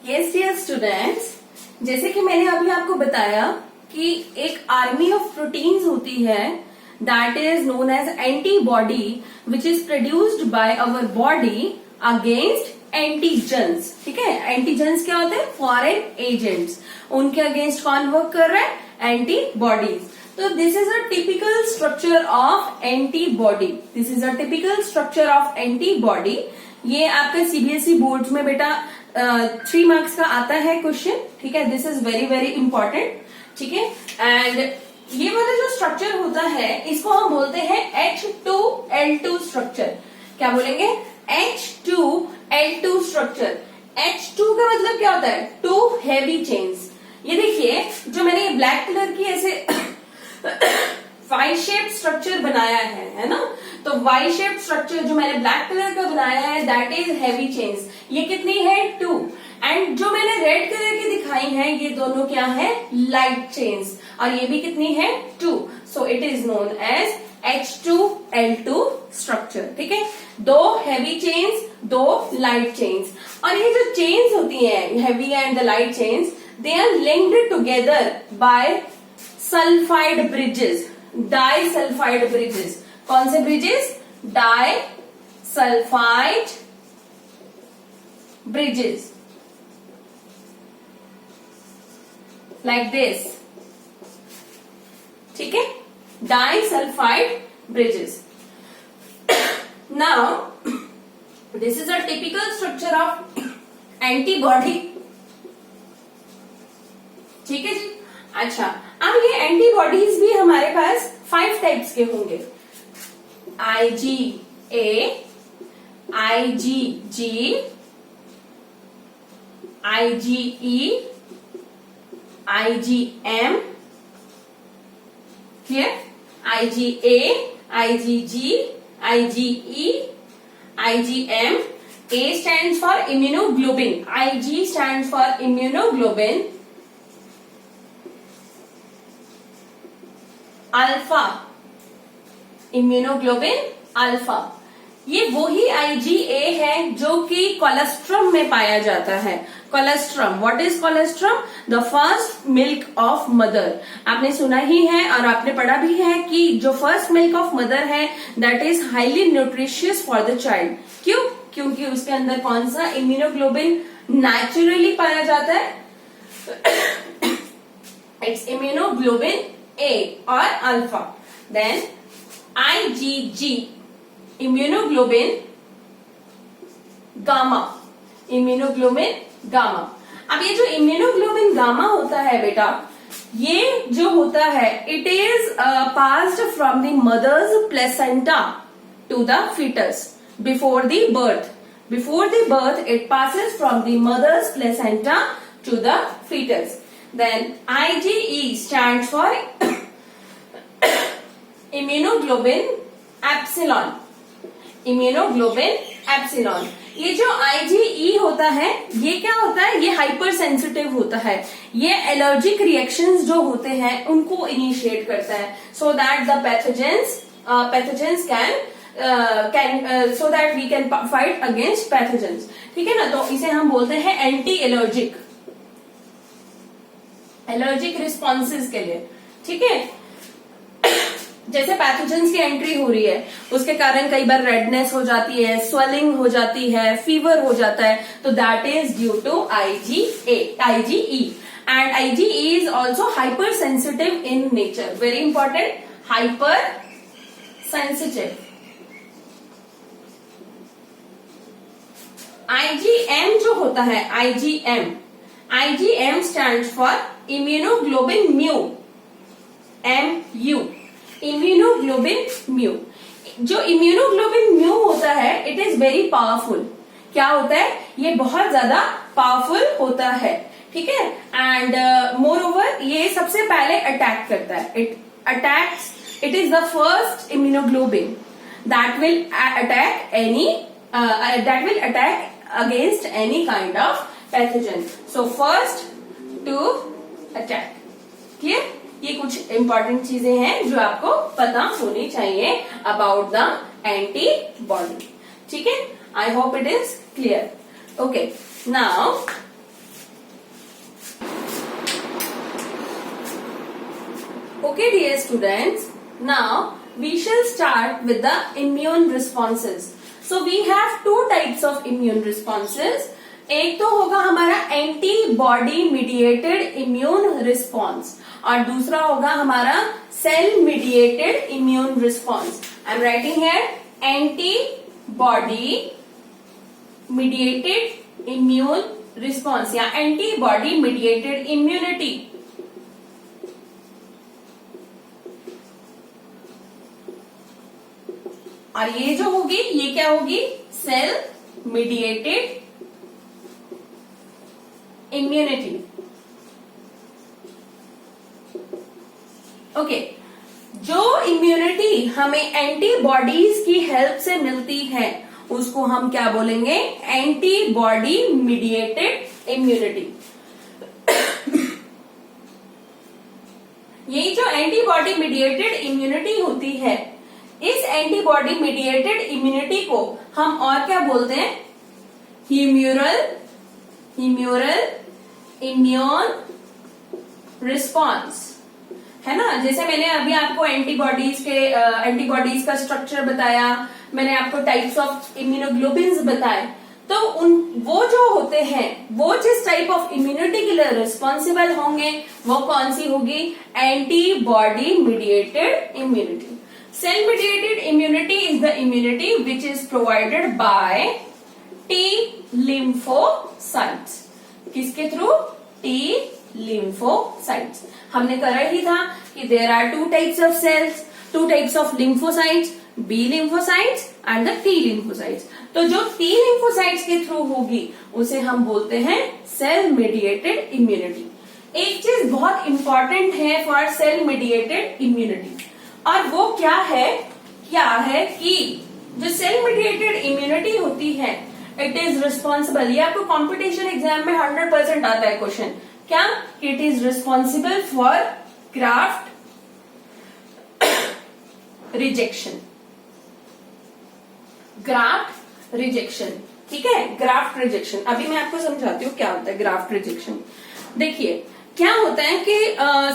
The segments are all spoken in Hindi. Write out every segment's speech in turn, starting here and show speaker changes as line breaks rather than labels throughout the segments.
यस डियर स्टूडेंट्स, जैसे कि मैंने अभी आपको बताया कि एक आर्मी ऑफ प्रोटीन्स होती है that is known as antibody which is produced by our body against antigens. ठीक है, एंटीजन्स क्या होते हैं? Foreign agents. उनके अगेंस्ट कौन वर्क कर रहा है? एंटीबॉडीज। तो this is a typical structure of antibody. This is a typical structure of antibody. ये आपके सीबीएसई बोर्ड्स में बेटा 3 मार्क्स का आता है क्वेश्चन। ठीक है, this is very very important. ठीक है, एंड ये वाला जो स्ट्रक्चर होता है इसको हम बोलते हैं H2L2 स्ट्रक्चर। क्या बोलेंगे? H2L2 structure. H2 का मतलब क्या होता है? 2 हेवी चेन्स। ये देखिए, जो मैंने ये ब्लैक कलर की ऐसे वाई शेप स्ट्रक्चर बनाया है ना? तो वाई शेप स्ट्रक्चर जो मैंने ब्लैक कलर का बनाया है दैट इज हेवी चेन्स। ये कितनी है? 2। एंड जो मैंने रेड कलर की दिखाई है ये दोनों क्या है? Light chains. और ये भी कितनी है? 2। So it is known as H2L2 structure. ठीक है, 2 हेवी चेन्स, 2 लाइट चेन्स। और ये जो चेन्स होती हैं, heavy and the light chains, they are linked together by sulphide bridges, disulphide bridges. कौन से bridges? Disulphide bridges, like this. ठीक है, disulphide bridges. Now this is a typical structure of antibody. ठीक है जी। अच्छा, अब ये एंटीबॉडीज भी हमारे पास 5 टाइप्स के होंगे। IgA, IgG, IgE, IgM, clear? IgA, IgG, IgE, IgM. A stands for immunoglobulin. Ig stands for immunoglobulin. Alpha, immunoglobulin alpha. ये वही IgA है जो कि कोलेस्ट्रम में पाया जाता है। Colostrum, what is colostrum? The first milk of mother. आपने सुना ही है और आपने पढ़ा भी है कि जो फर्स्ट मिल्क ऑफ मदर है that is highly nutritious for the child. क्यों? क्योंकि उसके अंदर कौन सा इम्यूनोग्लोबिन नेचुरली पाया जाता है? It's immunoglobulin A or alpha. Then IgG, immunoglobulin gamma, immunoglobulin gamma. अब ये जो इम्यूनोग्लोबिन गामा होता है बेटा, ये जो होता है it is passed from the mother's placenta to the fetus before the birth. Before the birth it passes from the mother's placenta to the fetus. Then IgE stands for immunoglobulin epsilon. Immunoglobulin epsilon. ये जो IgE होता है ये क्या होता है? ये हाइपर सेंसिटिव होता है। ये एलर्जिक रिएक्शंस जो होते हैं उनको इनिशिएट करता है so that the pathogens can so that we can fight against pathogens. ठीक है ना? तो इसे हम बोलते हैं एंटी एलर्जिक, एलर्जिक रिस्पॉन्सेज के लिए। ठीक है, जैसे पैथोजेंस की एंट्री हो रही है उसके कारण कई बार रेडनेस हो जाती है, स्वेलिंग हो जाती है, फीवर हो जाता है, तो that is due to IgE। And IgE is also hypersensitive in nature. Very important, hypersensitive. IgM जो होता है, IgM stands for immunoglobulin mu, MU, immunoglobulin mu। जो immunoglobulin mu होता है इट इज वेरी पावरफुल। क्या होता है? ये बहुत ज्यादा पावरफुल होता है। ठीक है, एंड मोर ओवर ये सबसे पहले अटैक करता है। It is the first immunoglobulin that will attack against any kind of pathogen. So first to attack. Clear? ये कुछ इंपॉर्टेंट चीजें हैं जो आपको पता होनी चाहिए अबाउट द एंटीबॉडी. ठीक है, I hope it is clear. Okay, now Okay, dear students, now we shall start with the immune responses. So we have two types of immune responses. एक तो होगा हमारा एंटीबॉडी मीडिएटेड इम्यून रिस्पॉन्स और दूसरा होगा हमारा cell mediated immune response. I am writing here antibody mediated immune response या एंटीबॉडी मीडिएटेड इम्यूनिटी. और ये जो होगी ये क्या होगी? Cell mediated immunity. ओके, जो इम्यूनिटी हमें एंटीबॉडीज की हेल्प से मिलती है उसको हम क्या बोलेंगे? Antibody mediated immunity. ये जो एंटीबॉडी मीडिएटेड इम्यूनिटी होती है, इस एंटीबॉडी मीडिएटेड इम्यूनिटी को हम और क्या बोलते हैं? ह्यूमरल इम्यून रिस्पॉन्स, है ना. जैसे मैंने अभी आपको एंटीबॉडीज का स्ट्रक्चर बताया, मैंने आपको टाइप्स ऑफ इम्यूनोग्लोबिन्स बताए. तो वो जो होते हैं वो जिस टाइप ऑफ इम्यूनिटी के लिए रिस्पॉन्सिबल होंगे वो कौन सी होगी? Antibody mediated immunity. Cell mediated immunity is the immunity which is provided by T lymphocytes. किसके थ्रू? T lymphocytes. हमने करा ही था कि there are two types of cells, two types of lymphocytes, B lymphocytes and the T lymphocytes. तो जो T lymphocytes के थ्रू होगी उसे हम बोलते हैं cell mediated immunity. एक चीज बहुत इंपॉर्टेंट है फॉर सेल मेडिएटेड इम्यूनिटी और वो क्या है कि जो सेल मेडिएटेड इम्यूनिटी होती है इट इज रिस्पॉन्सिबल. ये आपको कॉम्पिटिशन एग्जाम में 100% आता है क्वेश्चन. क्या? It is responsible for graft rejection. Graft rejection, ठीक है. ग्राफ्ट रिजेक्शन अभी मैं आपको समझाती हूँ क्या होता है ग्राफ्ट रिजेक्शन. देखिए क्या होता है कि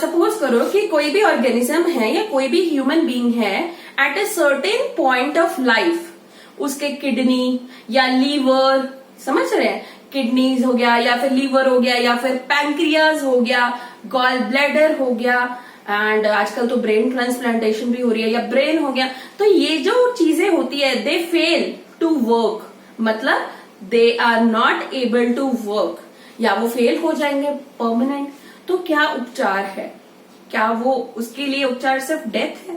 सपोज करो कि कोई भी ऑर्गेनिज्म है या कोई भी ह्यूमन बीइंग है at a certain point of life उसके किडनी या लीवर, समझ रहे हैं, किडनीज हो गया या फिर लीवर हो गया या फिर पैंक्रियाज हो गया, गॉल ब्लैडर हो गया एंड आजकल तो ब्रेन ट्रांसप्लांटेशन भी हो रही है या ब्रेन हो गया. तो ये जो चीजें होती है दे फेल टू वर्क, मतलब they are not able to work या वो फेल हो जाएंगे परमानेंट. तो क्या उपचार है? क्या वो उसके लिए उपचार सिर्फ डेथ है?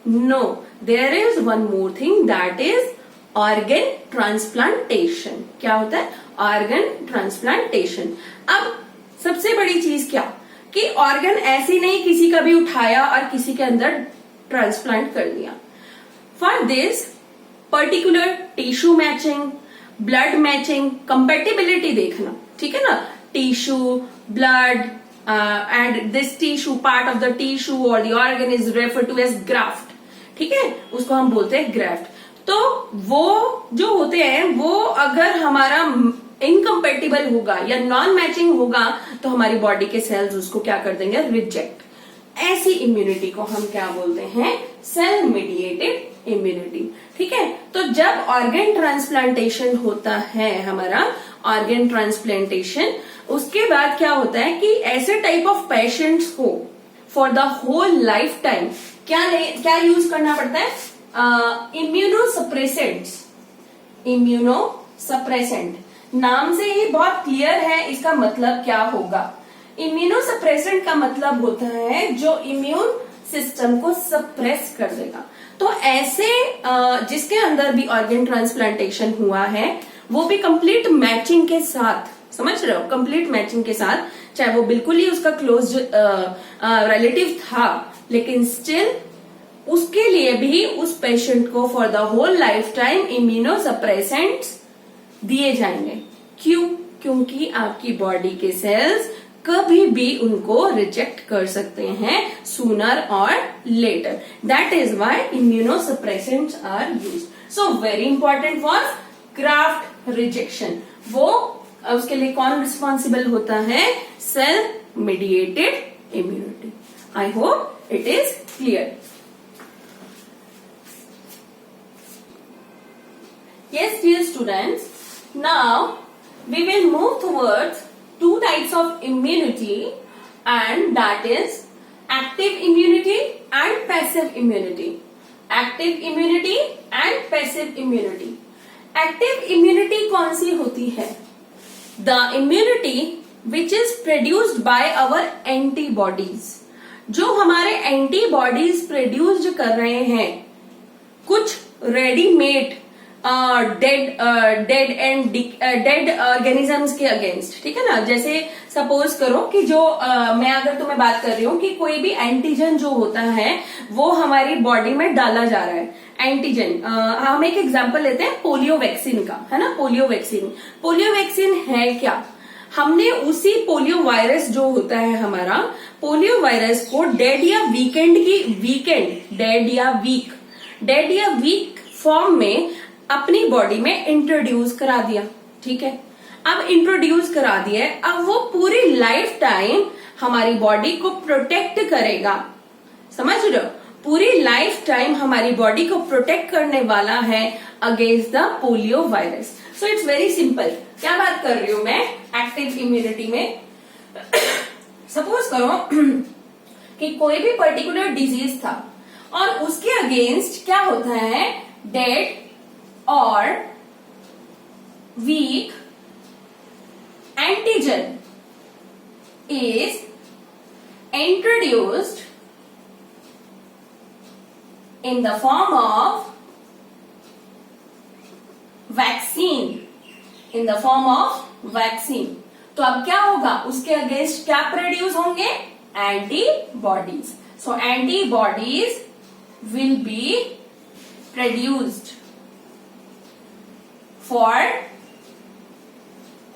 No, there is one more thing that is organ transplantation. क्या होता है? Organ transplantation. अब सबसे बड़ी चीज क्या कि ऑर्गन ऐसे नहीं किसी का भी उठाया और किसी के अंदर ट्रांसप्लांट कर दिया. For this particular tissue matching, blood matching, compatibility देखना, ठीक है ना. Tissue, blood and this tissue, part of the tissue or the organ is referred to as graft, ठीक है. उसको हम बोलते हैं ग्राफ्ट. तो वो जो होते हैं वो अगर हमारा इनकम्पेटिबल होगा या नॉन मैचिंग होगा तो हमारी बॉडी के सेल्स उसको क्या कर देंगे? रिजेक्ट. ऐसी इम्यूनिटी को हम क्या बोलते हैं? सेल मेडिएटेड इम्यूनिटी, ठीक है. तो जब ऑर्गन ट्रांसप्लांटेशन होता है, हमारा ऑर्गन ट्रांसप्लांटेशन, उसके बाद क्या होता है कि ऐसे टाइप ऑफ पेशेंट्स को for the whole life time क्या यूज करना पड़ता है? इम्यूनोसप्रेसेंट्स. इम्यूनोसप्रेसेंट नाम से ही बहुत क्लियर है इसका मतलब क्या होगा. इम्यूनोसप्रेसेंट का मतलब होता है जो इम्यून सिस्टम को सप्रेस कर देगा. तो ऐसे जिसके अंदर भी ऑर्गन ट्रांसप्लांटेशन हुआ है वो भी कंप्लीट मैचिंग के साथ, समझ रहे हो, कंप्लीट मैचिंग के साथ, चाहे वो बिल्कुल ही उसका क्लोज रिलेटिव था लेकिन स्टिल उसके लिए भी उस पेशेंट को for the whole life time immunosuppressants दिए जाएंगे. क्यों? क्योंकि आपकी बॉडी के सेल्स कभी भी उनको रिजेक्ट कर सकते हैं सूनर और later. That is why immunosuppressants are used. So very important for graft rejection. वो उसके लिए कौन रिस्पॉन्सिबल होता है? Cell mediated immunity. I hope It is clear. Yes, dear students, now we will move towards two types of immunity, and that is active immunity and passive immunity. Active immunity and passive immunity. Active immunity कौन सी होती है? The immunity which is produced by our antibodies. जो हमारे एंटीबॉडीज प्रोड्यूस कर रहे हैं कुछ रेडीमेड डेड ऑर्गेनिजम्स के अगेंस्ट, ठीक है ना। जैसे सपोज करो कि जो मैं अगर तुम्हें बात कर रही हूँ कि कोई भी एंटीजन जो होता है वो हमारी बॉडी में डाला जा रहा है। एंटीजन हम एक एग्जांपल लेते हैं पोलियो वैक्सीन का, है ना। पोलियो वैक्सीन है क्या? हमने उसी पोलियो वायरस जो होता है हमारा, पोलियो वायरस को डेड या वीक फॉर्म में अपनी बॉडी में इंट्रोड्यूस करा दिया, ठीक है। अब इंट्रोड्यूस करा दिया, अब वो पूरी लाइफ टाइम हमारी बॉडी को प्रोटेक्ट करेगा, समझ रहे हो? पूरी लाइफ टाइम हमारी बॉडी को प्रोटेक्ट करने वाला है against the polio virus. So it's very simple. क्या बात कर रही हूं मैं एक्टिव इम्यूनिटी में? सपोज करो कि कोई भी पर्टिकुलर डिजीज था और उसके अगेंस्ट क्या होता है, डेड और weak antigen is introduced in the form of vaccine, तो अब क्या होगा, उसके अगेंस्ट क्या प्रोड्यूस होंगे, antibodies. So antibodies will be produced for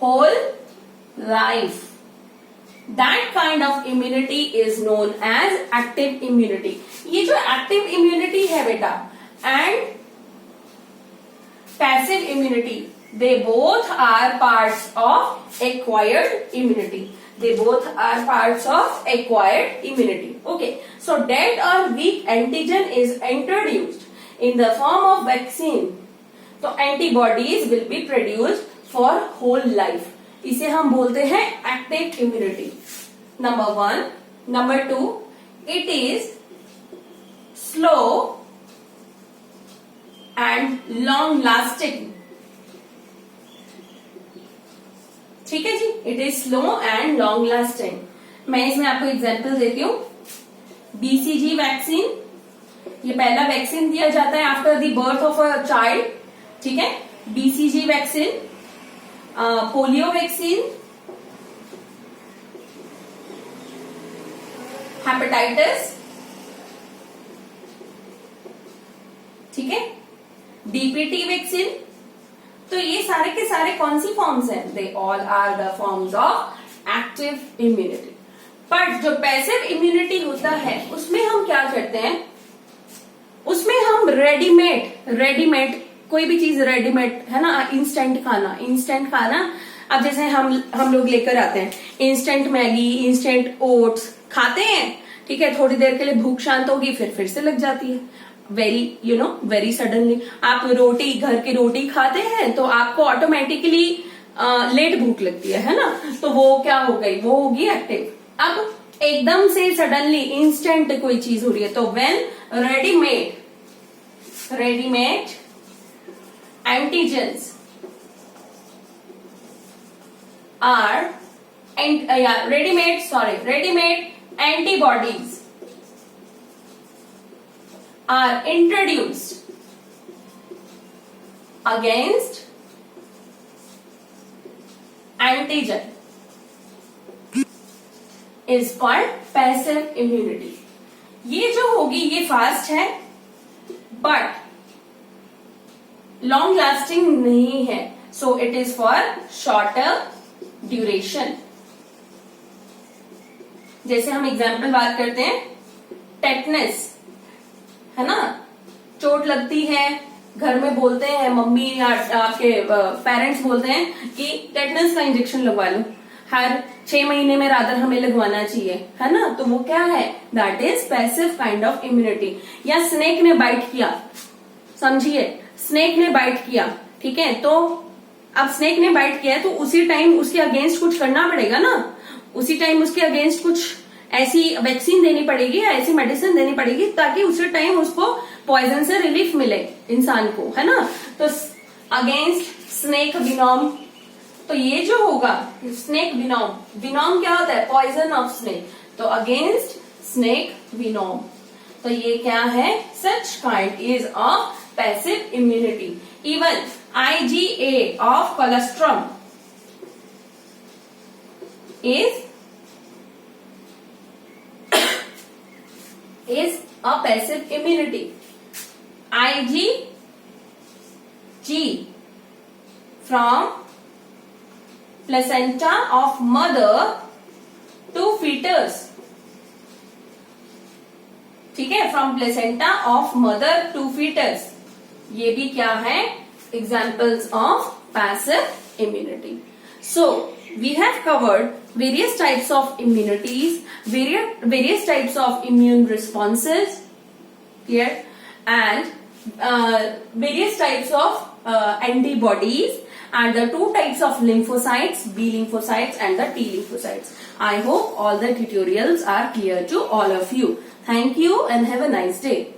whole life. That kind of immunity is known as active immunity. ये जो active immunity है बेटा and passive immunity, they both are parts of acquired immunity. Okay. So dead or weak antigen is introduced in the form of vaccine. So antibodies will be produced for whole life. इसे हम बोलते हैं active immunity, number 1। Number 2, it is slow and long lasting. ठीक है जी, it is slow and long lasting. मैं इसमें आपको एग्जांपल देती हूँ। बीसीजी वैक्सीन, ये पहला वैक्सीन दिया जाता है after the birth of a child, ठीक है। BCG vaccine, polio vaccine, hepatitis, ठीक है, डीपीटी वैक्सीन। तो ये सारे के सारे कौन सी फॉर्म्स हैं? They all are the forms of active immunity. पर जो पैसिव इम्यूनिटी होता है उसमें हम क्या करते हैं, उसमें हम रेडीमेड कोई भी चीज रेडीमेड, है ना, इंस्टेंट खाना। अब जैसे हम लोग लेकर आते हैं इंस्टेंट मैगी, इंस्टेंट ओट्स खाते हैं, ठीक है। थोड़ी देर के लिए भूख शांत होगी, फिर से लग जाती है, वेरी सडनली। आप घर की रोटी खाते हैं तो आपको ऑटोमेटिकली लेट भूख लगती है ना। तो वो क्या हो गई, वो होगी एक्टिव। अब एकदम से सडनली इंस्टेंट कोई चीज हो रही है, तो when readymade antigens are ready-made antibodies are introduced against antigen is called passive immunity. ये जो होगी ये फास्ट है बट लॉन्ग लास्टिंग नहीं है, सो it is for shorter duration. जैसे हम एग्जाम्पल बात करते हैं, टेटनस, है ना, चोट लगती है, घर में बोलते हैं मम्मी या आपके पेरेंट्स बोलते हैं कि टेटनस का इंजेक्शन लगवा लो। हर 6 महीने में रादर हमें लगवाना चाहिए, है ना, तो वो क्या है, that is passive kind of immunity. या स्नेक ने बाइट किया, समझिए, स्नेक ने बाइट किया, ठीक है, तो अब स्नेक ने बाइट किया है तो उसी टाइम उसके अगेंस्ट कुछ करना पड़ेगा ना, उसी टाइम उसके अगेंस्ट कुछ ऐसी वैक्सीन देनी पड़ेगी या ऐसी मेडिसिन देनी पड़ेगी ताकि उसी टाइम उसको पॉइजन से रिलीफ मिले इंसान को, है ना। तो अगेंस्ट स्नेक विनोम, तो ये जो होगा स्नेक विनोम, विनोम क्या होता है, पॉइजन ऑफ स्नेक, तो अगेंस्ट स्नेक विनोम, तो ये क्या है, such kind is a passive immunity. Even IgA of colostrum is a passive immunity. IgG from placenta of mother to fetus, ठीक है, from placenta of mother to fetus, ये भी क्या है, examples of passive immunity. So we have covered various types of immunities, various types of immune responses here and various types of antibodies and the two types of lymphocytes, B lymphocytes and the T lymphocytes. I hope all the tutorials are clear to all of you. Thank you and have a nice day.